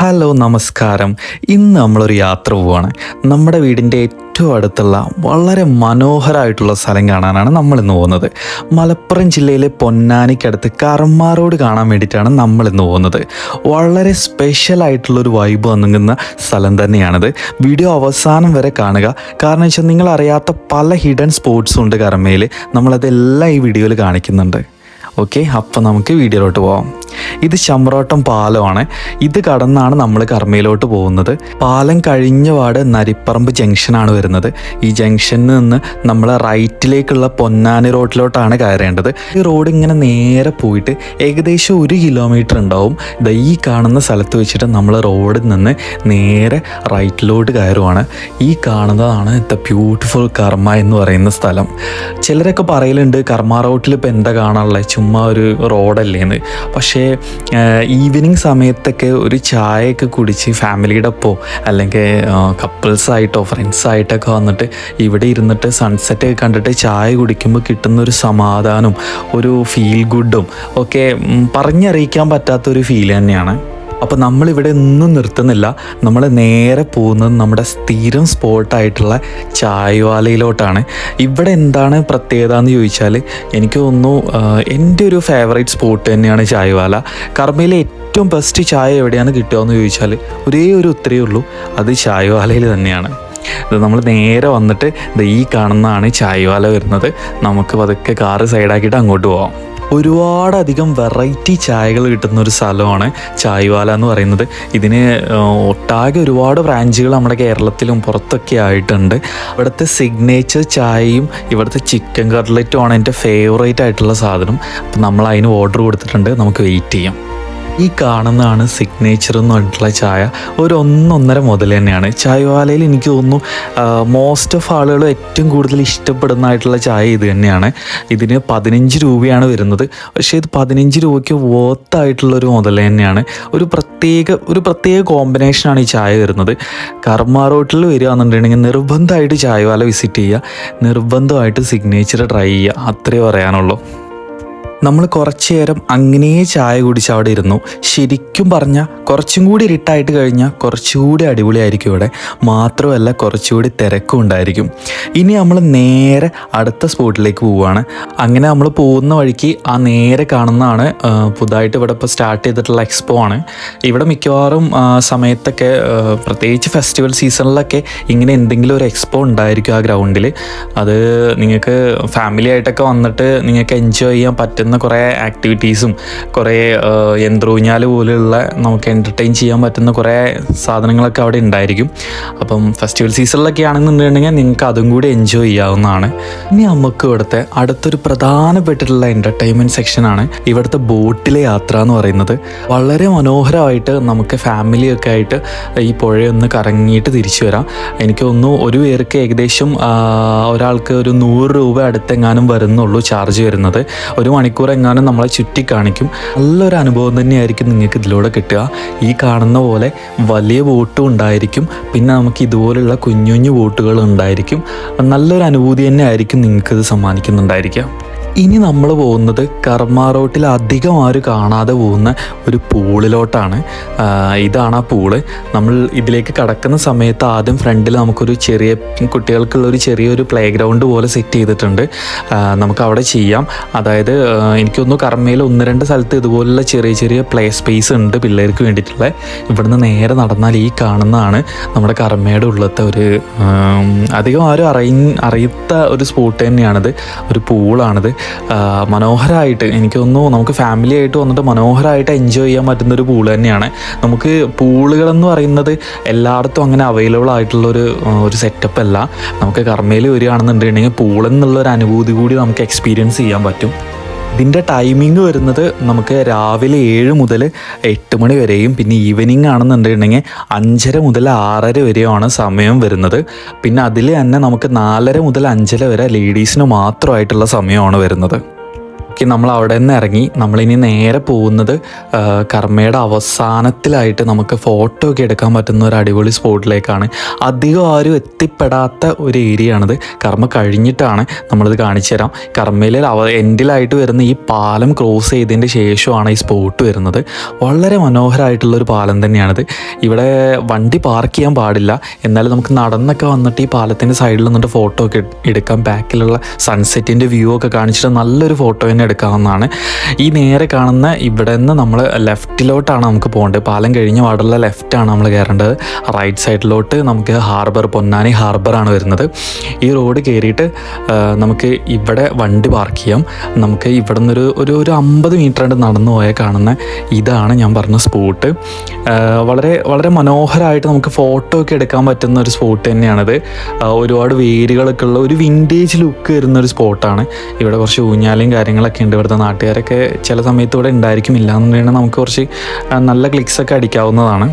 Hello നമസ്കാരം. ഇന്ന് നമ്മളൊരു യാത്ര പോവുകയാണ്. നമ്മുടെ വീടിൻ്റെ ഏറ്റവും അടുത്തുള്ള വളരെ മനോഹരമായിട്ടുള്ള സ്ഥലം കാണാനാണ് നമ്മളിന്ന് പോകുന്നത്. മലപ്പുറം ജില്ലയിലെ പൊന്നാനിക്കടുത്ത് കർമ്മ റോഡ് കാണാൻ വേണ്ടിയിട്ടാണ് നമ്മളിന്ന് പോകുന്നത്. വളരെ സ്പെഷ്യലായിട്ടുള്ളൊരു വൈബ് വന്നിങ്ങുന്ന സ്ഥലം തന്നെയാണിത്. വീഡിയോ അവസാനം വരെ കാണുക. കാരണം വെച്ചാൽ നിങ്ങളറിയാത്ത പല ഹിഡൻ സ്പോട്ട്സും ഉണ്ട് കർമ്മയിൽ. നമ്മളതെല്ലാം ഈ വീഡിയോയിൽ കാണിക്കുന്നുണ്ട്. ഓക്കെ, അപ്പോൾ നമുക്ക് വീഡിയോയിലോട്ട് പോവാം. ഇത് ചമ്രോട്ടം പാലമാണ്. ഇത് കടന്നാണ് നമ്മൾ കർമ്മയിലോട്ട് പോകുന്നത്. പാലം കഴിഞ്ഞ പാട് നരിപ്പറമ്പ് ജംഗ്ഷനാണ് വരുന്നത്. ഈ ജംഗ്ഷനിൽ നിന്ന് നമ്മൾ റൈറ്റിലേക്കുള്ള പൊന്നാനി റോഡിലോട്ടാണ് കയറേണ്ടത്. ഈ റോഡ് ഇങ്ങനെ നേരെ പോയിട്ട് ഏകദേശം 1 കിലോമീറ്റർ ഉണ്ടാവും. ഈ കാണുന്ന സ്ഥലത്ത് വെച്ചിട്ട് നമ്മൾ റോഡിൽ നിന്ന് നേരെ റൈറ്റിലോട്ട് കയറുവാണ്. ഈ കാണുന്നതാണ് ദ ബ്യൂട്ടിഫുൾ കർമ്മ എന്ന് പറയുന്ന സ്ഥലം. ചിലരൊക്കെ പറയലുണ്ട് കർമ്മ റോഡിൽ ഇപ്പോൾ എന്താ കാണാനുള്ളത്, ചുമ്മാ ഒരു റോഡല്ലേന്ന്. പക്ഷേ ഈവനിങ് സമയത്തൊക്കെ ഒരു ചായയൊക്കെ കുടിച്ച് ഫാമിലിയുടെ ഒപ്പോ അല്ലെങ്കിൽ കപ്പിൾസായിട്ടോ ഫ്രണ്ട്സായിട്ടൊക്കെ വന്നിട്ട് ഇവിടെ ഇരുന്നിട്ട് സൺസെറ്റ് കണ്ടിട്ട് ചായ കുടിക്കുമ്പോൾ കിട്ടുന്നൊരു സമാധാനവും ഒരു ഫീൽ ഗുഡും ഒക്കെ പറഞ്ഞറിയിക്കാൻ പറ്റാത്തൊരു ഫീൽ തന്നെയാണ്. അപ്പോൾ നമ്മളിവിടെ ഒന്നും നിർത്തുന്നില്ല. നമ്മൾ നേരെ പോകുന്നത് നമ്മുടെ സ്ഥിരം സ്പോട്ടായിട്ടുള്ള ചായവാലയിലോട്ടാണ്. ഇവിടെ എന്താണ് പ്രത്യേകത എന്ന് ചോദിച്ചാൽ എനിക്ക് തോന്നുന്നു എൻ്റെ ഒരു ഫേവറേറ്റ് സ്പോട്ട് തന്നെയാണ് ചായവാല. കർമ്മയിലെ ഏറ്റവും ബെസ്റ്റ് ചായ എവിടെയാണ് കിട്ടുകയെന്ന് ചോദിച്ചാൽ ഒരേ ഒരു ഉത്തരവേ ഉള്ളൂ, അത് ചായവാലയിൽ തന്നെയാണ്. ഇത് നമ്മൾ നേരെ വന്നിട്ട് ഈ കാണുന്നതാണ് ചായവാല വരുന്നത്. നമുക്ക് പതുക്കെ കാറ് സൈഡാക്കിയിട്ട് അങ്ങോട്ട് പോവാം. ഒരുപാടധികം വെറൈറ്റി ചായകൾ കിട്ടുന്ന ഒരു സ്ഥലമാണ് ചായവാല എന്ന് പറയുന്നത്. ഇതിന് ഒട്ടാകെ ഒരുപാട് ബ്രാഞ്ചുകൾ നമ്മുടെ കേരളത്തിലും പുറത്തൊക്കെ ആയിട്ടുണ്ട്. ഇവിടുത്തെ സിഗ്നേച്ചർ ചായയും ഇവിടുത്തെ ചിക്കൻ കട്ട്ലറ്റുമാണ് എൻ്റെ ഫേവറേറ്റ് ആയിട്ടുള്ള സാധനം. അപ്പം നമ്മൾ അതിന് ഓർഡർ കൊടുത്തിട്ടുണ്ട്. നമുക്ക് വെയിറ്റ് ചെയ്യാം. ഈ കാണുന്നതാണ് സിഗ്നേച്ചർ എന്ന് പറഞ്ഞിട്ടുള്ള ചായ. ഒരു 1-1.5 മുതൽ തന്നെയാണ് ചായവാലയിൽ. എനിക്ക് തോന്നുന്നു മോസ്റ്റ് ഓഫ് ആളുകൾ ഏറ്റവും കൂടുതൽ ഇഷ്ടപ്പെടുന്നതായിട്ടുള്ള ചായ ഇത് തന്നെയാണ്. ഇതിന് 15 രൂപയാണ് വരുന്നത്. പക്ഷേ ഇത് 15 രൂപയ്ക്ക് വർത്തായിട്ടുള്ളൊരു മുതൽ തന്നെയാണ്. ഒരു പ്രത്യേക കോമ്പിനേഷനാണ് ഈ ചായ വരുന്നത്. കർമ്മ റോഡിൽ വരികയാണെന്നുണ്ടെങ്കിൽ നിർബന്ധമായിട്ട് ചായവാല വിസിറ്റ് ചെയ്യുക, നിർബന്ധമായിട്ട് സിഗ്നേച്ചർ ട്രൈ ചെയ്യുക, അത്രേ പറയാനുള്ളൂ. നമ്മൾ കുറച്ച് നേരം അങ്ങനെ ചായ കുടിച്ച് അവിടെ ഇരുന്നു. ശരിക്കും പറഞ്ഞാൽ കുറച്ചും കൂടി ഇരുട്ടായിട്ട് കഴിഞ്ഞാൽ കുറച്ചുകൂടി അടിപൊളിയായിരിക്കും ഇവിടെ. മാത്രമല്ല കുറച്ചുകൂടി തിരക്കും ഉണ്ടായിരിക്കും. ഇനി നമ്മൾ നേരെ അടുത്ത സ്പോട്ടിലേക്ക് പോവുകയാണ്. അങ്ങനെ നമ്മൾ പോകുന്ന വഴിക്ക് ആ നേരെ കാണുന്നതാണ് പുതുതായിട്ട് ഇവിടെ ഇപ്പോൾ സ്റ്റാർട്ട് ചെയ്തിട്ടുള്ള എക്സ്പോ ആണ്. ഇവിടെ മിക്കവാറും സമയത്തൊക്കെ പ്രത്യേകിച്ച് ഫെസ്റ്റിവൽ സീസണിലൊക്കെ ഇങ്ങനെ എന്തെങ്കിലും ഒരു എക്സ്പോ ഉണ്ടായിരിക്കും ആ ഗ്രൗണ്ടിൽ. അത് നിങ്ങൾക്ക് ഫാമിലി ആയിട്ടൊക്കെ വന്നിട്ട് നിങ്ങൾക്ക് എൻജോയ് ചെയ്യാൻ പറ്റുന്ന കുറേ ആക്ടിവിറ്റീസും കുറേ യന്ത്രൂഞ്ഞാൽ പോലെയുള്ള നമുക്ക് എൻ്റർടൈൻ ചെയ്യാൻ പറ്റുന്ന കുറേ സാധനങ്ങളൊക്കെ അവിടെ ഉണ്ടായിരിക്കും. അപ്പം ഫെസ്റ്റിവൽ സീസണിലൊക്കെ ആണെന്നുണ്ടെങ്കിൽ നിങ്ങൾക്ക് അതും കൂടി എൻജോയ് ചെയ്യാവുന്നതാണ്. ഇനി നമുക്ക് ഇവിടുത്തെ അടുത്തൊരു പ്രധാനപ്പെട്ടിട്ടുള്ള എൻ്റർടൈൻമെൻറ്റ് സെക്ഷനാണ് ഇവിടുത്തെ ബോട്ടിലെ യാത്ര എന്ന് പറയുന്നത്. വളരെ മനോഹരമായിട്ട് നമുക്ക് ഫാമിലിയൊക്കെ ആയിട്ട് ഈ പുഴയൊന്ന് കറങ്ങിയിട്ട് തിരിച്ചു വരാം. എനിക്ക് തോന്നുന്നു ഒരു പേർക്ക് ഏകദേശം ഒരാൾക്ക് ഒരു 100 രൂപ അടുത്തെങ്ങാനും വരുന്നുള്ളൂ ചാർജ് വരുന്നത്. 1 മണിക്കൂർ എങ്ങാനും നമ്മളെ ചുറ്റി കാണിക്കും. നല്ലൊരു അനുഭവം തന്നെയായിരിക്കും നിങ്ങൾക്ക് ഇതിലൂടെ കിട്ടുക. ഈ കാണുന്ന പോലെ വലിയ ബോട്ടും ഉണ്ടായിരിക്കും, പിന്നെ നമുക്ക് ഇതുപോലുള്ള കുഞ്ഞു കുഞ്ഞു ബോട്ടുകൾ ഉണ്ടായിരിക്കും. നല്ലൊരു അനുഭൂതി തന്നെ ആയിരിക്കും നിങ്ങൾക്കിത് സമ്മാനിക്കുന്നുണ്ടായിരിക്കുക. ഇനി നമ്മൾ പോകുന്നത് കർമ്മ റോഡിൽ അധികം ആരും കാണാതെ പോകുന്ന ഒരു പൂളിലോട്ടാണ്. ഇതാണ് ആ പൂള്. നമ്മൾ ഇതിലേക്ക് കടക്കുന്ന സമയത്ത് ആദ്യം ഫ്രണ്ടിൽ നമുക്കൊരു കുട്ടികൾക്കുള്ളൊരു ചെറിയൊരു പ്ലേ ഗ്രൗണ്ട് പോലെ സെറ്റ് ചെയ്തിട്ടുണ്ട്. നമുക്ക് അവിടെ ചെയ്യാം. അതായത് എനിക്കൊന്ന് കർമ്മയിൽ 1-2 സ്ഥലത്ത് ഇതുപോലുള്ള ചെറിയ പ്ലേ സ്പേസ് ഉണ്ട് പിള്ളേർക്ക് വേണ്ടിയിട്ടുള്ള. ഇവിടുന്ന് നേരെ നടന്നാൽ ഈ കാണുന്നതാണ് നമ്മുടെ കർമ്മയുടെ ഉള്ളത്തെ ഒരു അധികം ആരും അറിയാത്ത ഒരു സ്പോട്ട് തന്നെയാണിത്. ഒരു പൂളാണിത്. മനോഹരമായിട്ട് എനിക്ക് തോന്നുന്നു നമുക്ക് ഫാമിലി ആയിട്ട് വന്നിട്ട് മനോഹരമായിട്ട് എൻജോയ് ചെയ്യാൻ പറ്റുന്നൊരു പൂള് തന്നെയാണ്. നമുക്ക് പൂളുകളെന്ന് പറയുന്നത് എല്ലായിടത്തും അങ്ങനെ അവൈലബിൾ ആയിട്ടുള്ളൊരു സെറ്റപ്പ് അല്ല. നമുക്ക് കർമ്മയിൽ വരികയാണെന്നുണ്ടെങ്കിൽ പൂളെന്നുള്ളൊരു അനുഭൂതി കൂടി നമുക്ക് എക്സ്പീരിയൻസ് ചെയ്യാൻ പറ്റും. ഇതിൻ്റെ ടൈമിങ് വരുന്നത് നമുക്ക് രാവിലെ 7 മുതൽ 8 മണി വരെയും പിന്നെ ഈവനിങ് ആണെന്നുണ്ടെങ്കിൽ 5:30 മുതൽ 6:30 വരെയാണ് സമയം വരുന്നത്. പിന്നെ അതിൽ തന്നെ നമുക്ക് 4:30 മുതൽ 5:00 വരെ ലേഡീസിന് മാത്രമായിട്ടുള്ള സമയമാണ് വരുന്നത്. ഓക്കെ, നമ്മൾ അവിടെ നിന്ന് ഇറങ്ങി നമ്മളിനി നേരെ പോകുന്നത് കർമ്മയുടെ അവസാനത്തിലായിട്ട് നമുക്ക് ഫോട്ടോ ഒക്കെ എടുക്കാൻ പറ്റുന്ന ഒരു അടിപൊളി സ്പോട്ടിലേക്കാണ്. അധികം ആരും എത്തിപ്പെടാത്ത ഒരു ഏരിയ ആണിത്. കർമ്മ കഴിഞ്ഞിട്ടാണ് നമ്മളിത് കാണിച്ചു തരാം. കർമ്മയിലെ എൻഡിലായിട്ട് വരുന്ന ഈ പാലം ക്രോസ് ചെയ്തതിൻ്റെ ശേഷമാണ് ഈ സ്പോട്ട് വരുന്നത്. വളരെ മനോഹരമായിട്ടുള്ളൊരു പാലം തന്നെയാണിത്. ഇവിടെ വണ്ടി പാർക്ക് ചെയ്യാൻ പാടില്ല, എന്നാലും നമുക്ക് നടന്നൊക്കെ വന്നിട്ട് ഈ പാലത്തിൻ്റെ സൈഡിൽ നിന്നിട്ട് ഫോട്ടോ ഒക്കെ എടുക്കാം. ബാക്കിലുള്ള സൺസെറ്റിൻ്റെ വ്യൂ ഒക്കെ കാണിച്ചിട്ട് നല്ലൊരു ഫോട്ടോ തന്നെ എടുക്കാവുന്നതാണ്. ഈ നേരെ കാണുന്ന ഇവിടെ നിന്ന് നമ്മൾ ലെഫ്റ്റിലോട്ടാണ് നമുക്ക് പോകേണ്ടത്. പാലം കഴിഞ്ഞ പാടുള്ള ലെഫ്റ്റാണ് നമ്മൾ കയറേണ്ടത്. റൈറ്റ് സൈഡിലോട്ട് നമുക്ക് ഹാർബർ, പൊന്നാനി ഹാർബറാണ് വരുന്നത്. ഈ റോഡ് കയറിയിട്ട് നമുക്ക് ഇവിടെ വണ്ടി പാർക്ക് ചെയ്യാം. നമുക്ക് ഇവിടെ നിന്നൊരു ഒരു 50 മീറ്റർ നടന്നു പോയാൽ കാണുന്ന ഇതാണ് ഞാൻ പറഞ്ഞ സ്പോട്ട്. വളരെ വളരെ മനോഹരമായിട്ട് നമുക്ക് ഫോട്ടോ ഒക്കെ എടുക്കാൻ പറ്റുന്ന ഒരു സ്പോട്ട് തന്നെയാണിത്. ഒരുപാട് വേരുകളൊക്കെ ഉള്ള ഒരു വിൻറ്റേജ് ലുക്ക് വരുന്നൊരു സ്പോട്ടാണ്. ഇവിടെ കുറച്ച് ഊഞ്ഞാലും കാര്യങ്ങളൊക്കെ ഉണ്ട്. ഇവിടുത്തെ നാട്ടുകാരൊക്കെ ചില സമയത്ത് ഇവിടെ ഉണ്ടായിരിക്കും. ഇല്ലാന്നുണ്ടെങ്കിൽ നമുക്ക് കുറച്ച് നല്ല ക്ലിക്സൊക്കെ അടിക്കാവുന്നതാണ്.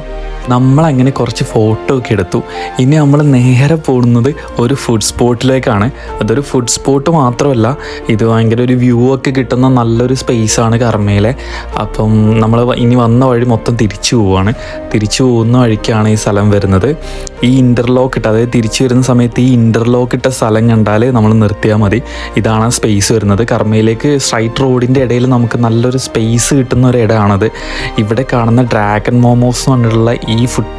നമ്മളങ്ങനെ കുറച്ച് ഫോട്ടോ ഒക്കെ എടുത്തു. ഇനി നമ്മൾ നേരെ പോകുന്നത് ഒരു ഫുഡ് സ്പോട്ടിലേക്കാണ്. അതൊരു ഫുഡ് സ്പോട്ട് മാത്രമല്ല, ഇത് ഭയങ്കര ഒരു വ്യൂ ഒക്കെ കിട്ടുന്ന നല്ലൊരു സ്പേസാണ് കർമ്മയിലെ. അപ്പം നമ്മൾ ഇനി വന്ന വഴി മൊത്തം തിരിച്ചു പോവുകയാണ്. തിരിച്ചു പോകുന്ന വഴിക്കാണ് ഈ സ്ഥലം വരുന്നത്. ഈ ഇൻ്റർലോക്ക് ഇട്ട്, അതായത് തിരിച്ചു വരുന്ന സമയത്ത് ഈ ഇൻ്റർലോക്ക് ഇട്ട സ്ഥലം കണ്ടാൽ നമ്മൾ നിർത്തിയാൽ മതി. ഇതാണ് ആ സ്പേസ് വരുന്നത്. കർമ്മയിലേക്ക് സ്ട്രൈറ്റ് റോഡിൻ്റെ ഇടയിൽ നമുക്ക് നല്ലൊരു സ്പേസ് കിട്ടുന്ന ഒരു ഇടമാണത്. ഇവിടെ കാണുന്ന ഡ്രാഗൺ മോമോസ് എന്ന് പറഞ്ഞിട്ടുള്ള ഈ ഫുഡ്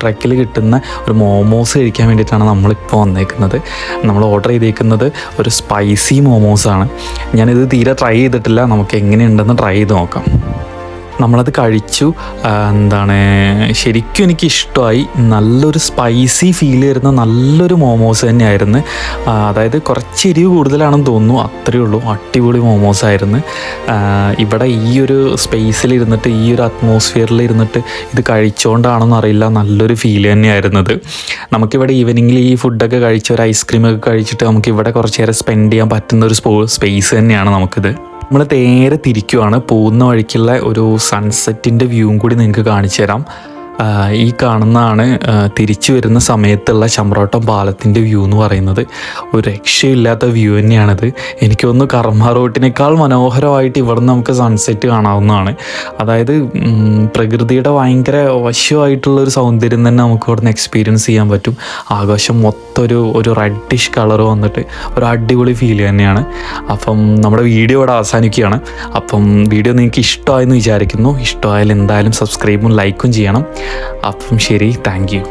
ട്രക്കിൽ കിട്ടുന്ന ഒരു മോമോസ് കഴിക്കാൻ വേണ്ടിയിട്ടാണ് നമ്മളിപ്പോൾ വന്നേക്കുന്നത്. നമ്മൾ ഓർഡർ ചെയ്തേക്കുന്നത് ഒരു സ്പൈസി മോമോസാണ്. ഞാനിത് തീരെ ട്രൈ ചെയ്തിട്ടില്ല. നമുക്ക് എങ്ങനെയുണ്ടെന്ന് ട്രൈ ചെയ്ത് നോക്കാം. നമ്മളത് കഴിച്ചു. ശരിക്കും എനിക്കിഷ്ടമായി. നല്ലൊരു സ്പൈസി ഫീൽ വരുന്ന നല്ലൊരു മോമോസ് തന്നെയായിരുന്നു. അതായത് കുറച്ച് എരിവ് കൂടുതലാണെന്ന് തോന്നുന്നു, അത്രയേ ഉള്ളൂ. അടിപൊളി മോമോസായിരുന്നു. ഇവിടെ ഈ ഒരു സ്പേസിലിരുന്നിട്ട്, ഈ ഒരു അറ്റ്മോസ്ഫിയറിൽ ഇരുന്നിട്ട് ഇത് കഴിച്ചുകൊണ്ടാണെന്ന് അറിയില്ല, നല്ലൊരു ഫീൽ തന്നെയായിരുന്നത്. നമുക്കിവിടെ ഈവനിങ്ങിൽ ഈ ഫുഡൊക്കെ കഴിച്ച് ഒരു ഐസ്ക്രീമൊക്കെ കഴിച്ചിട്ട് നമുക്കിവിടെ കുറച്ച് നേരം സ്പെൻഡ് ചെയ്യാൻ പറ്റുന്നൊരു സ്പേസ് തന്നെയാണ് നമുക്കിത്. നമ്മൾ നേരെ തിരിക്കുവാണ്. പോകുന്ന വഴിക്കുള്ള ഒരു സൺസെറ്റിൻ്റെ വ്യൂവും കൂടി നിങ്ങൾക്ക് കാണിച്ചു തരാം. ഈ കാണുന്നതാണ് തിരിച്ചു വരുന്ന സമയത്തുള്ള ചമ്രോട്ടം പാലത്തിൻ്റെ വ്യൂ എന്ന് പറയുന്നത്. ഒരു രക്ഷയില്ലാത്ത വ്യൂ തന്നെയാണിത്. എനിക്ക് തോന്നുന്നു കർമ്മ റോട്ടിനേക്കാൾ മനോഹരമായിട്ട് ഇവിടെ നിന്ന് നമുക്ക് സൺസെറ്റ് കാണാവുന്നതാണ്. അതായത് പ്രകൃതിയുടെ ഭയങ്കര വശ്യമായിട്ടുള്ളൊരു സൗന്ദര്യം തന്നെ നമുക്ക് ഇവിടെ നിന്ന് എക്സ്പീരിയൻസ് ചെയ്യാൻ പറ്റും. ആകാശം മൊത്തം ഒരു റെഡിഷ് കളർ വന്നിട്ട് ഒരു അടിപൊളി ഫീൽ തന്നെയാണ്. അപ്പം നമ്മുടെ വീഡിയോ ഇവിടെ അവസാനിക്കുകയാണ്. അപ്പം വീഡിയോ നിങ്ങൾക്ക് ഇഷ്ടമായെന്ന് വിചാരിക്കുന്നു. ഇഷ്ടമായാൽ എന്തായാലും സബ്സ്ക്രൈബും ലൈക്കും ചെയ്യണം. അപ്പം ശരി, താങ്ക് യു.